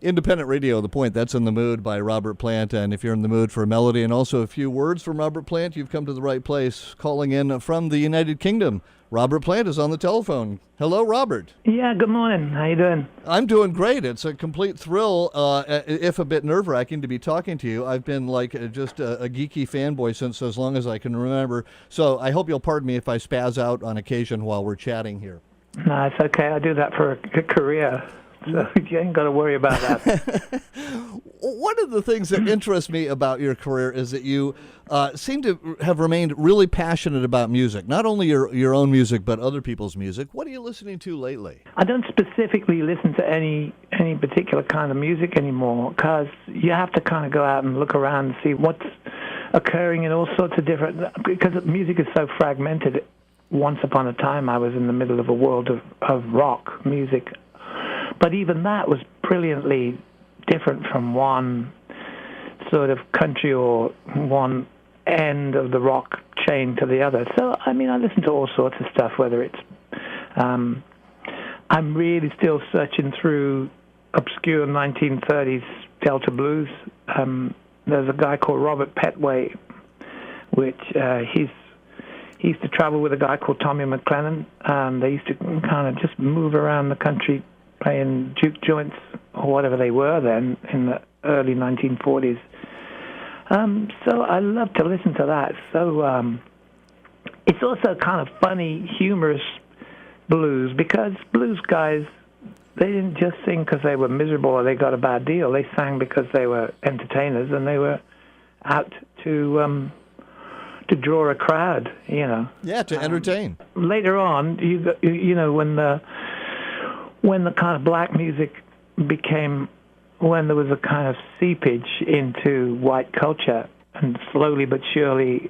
Independent Radio, The Point, that's In the Mood by Robert Plant. And if you're in the mood for a melody and also a few words from Robert Plant, you've come to the right place. Calling in from the United Kingdom, Robert Plant is on the telephone. Hello, Robert. Yeah, good morning. How you doing? I'm doing great. It's a complete thrill, if a bit nerve-wracking, to be talking to you. I've been just a geeky fanboy since as long as I can remember. So I hope you'll pardon me if I spaz out on occasion while we're chatting here. No, it's okay. I do that for a career. So you ain't got to worry about that. One of the things that interests me about your career is that you seem to have remained really passionate about music, not only your own music, but other people's music. What are you listening to lately? I don't specifically listen to any particular kind of music anymore, because you have to kind of go out and look around and see what's occurring in all sorts of different, because music is so fragmented. Once upon a time, I was in the middle of a world of rock music. But even that was brilliantly different from one sort of country or one end of the rock chain to the other. So, I mean, I listen to all sorts of stuff, whether it's... I'm really still searching through obscure 1930s Delta blues. There's a guy called Robert Petway, which he used to travel with a guy called Tommy McLennan. They used to kind of just move around the country playing juke joints or whatever they were then in the early 1940s. So I love to listen to that. So it's also kind of funny, humorous blues, because blues guys, they didn't just sing because they were miserable or they got a bad deal. They sang because they were entertainers and they were out to draw a crowd, you know. Yeah, to entertain. Later on, you know, when the kind of black music became, when there was a kind of seepage into white culture, and slowly but surely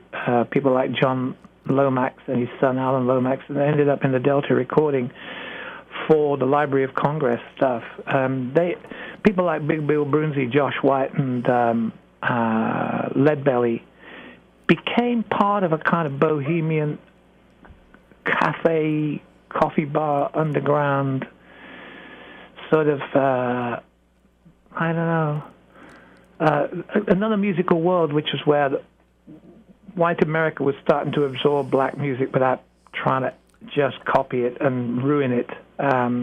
people like John Lomax and his son Alan Lomax, and they ended up in the Delta recording for the Library of Congress stuff. People like Big Bill Broonzy, Josh White, and Leadbelly became part of a kind of bohemian cafe, coffee bar, underground sort of, I don't know, another musical world, which was where white America was starting to absorb black music without trying to just copy it and ruin it.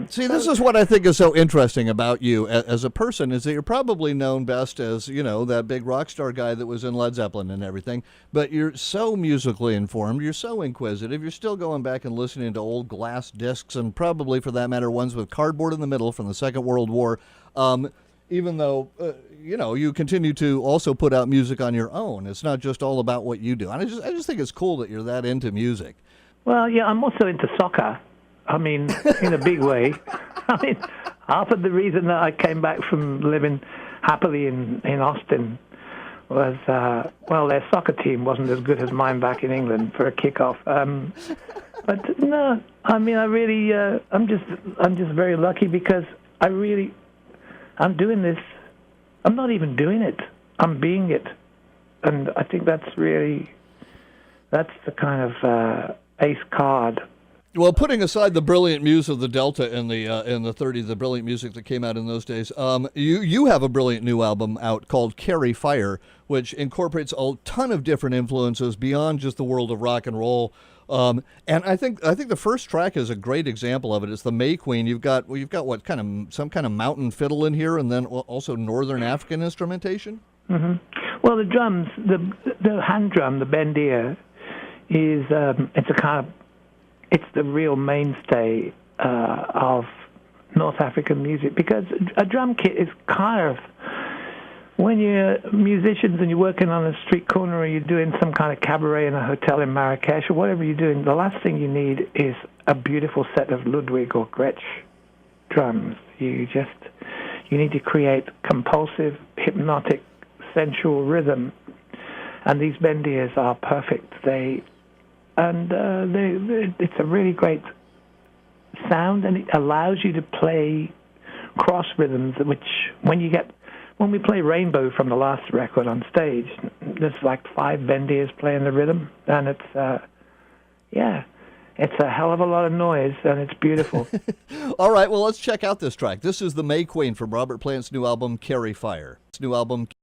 See, this is what I think is so interesting about you as a person, is that you're probably known best as, you know, that big rock star guy that was in Led Zeppelin and everything, but you're so musically informed, you're so inquisitive, you're still going back and listening to old glass discs, and probably, for that matter, ones with cardboard in the middle from the Second World War, even though, you know, you continue to also put out music on your own. It's not just all about what you do. And I just think it's cool that you're that into music. Well, yeah, I'm also into soccer. I mean, in a big way. I mean, half of the reason that I came back from living happily in Austin was, well, their soccer team wasn't as good as mine back in England for a kickoff. But no, I mean, I really, I'm just very lucky, because I'm doing this. I'm not even doing it. I'm being it, and I think that's the kind of ace card. Well, putting aside the brilliant muse of the Delta in the 30s, the brilliant music that came out in those days, you have a brilliant new album out called Carry Fire, which incorporates a ton of different influences beyond just the world of rock and roll. And I think the first track is a great example of it. It's the May Queen. You've got what some kind of mountain fiddle in here, and then also Northern African instrumentation. Mm-hmm. Well, the drums, the hand drum, the bendir, is it's the real mainstay of North African music, because a drum kit is kind of, when you're musicians and you're working on a street corner or you're doing some kind of cabaret in a hotel in Marrakesh or whatever you're doing, the last thing you need is a beautiful set of Ludwig or Gretsch drums. You need to create compulsive, hypnotic, sensual rhythm, and these bendirs are perfect. It's a really great sound, and it allows you to play cross rhythms, which when we play Rainbow from the last record on stage, there's like 5 bendirs playing the rhythm, and It's a hell of a lot of noise, and it's beautiful. All right, well, let's check out this track. This is the May Queen from Robert Plant's new album, Carry Fire. New album.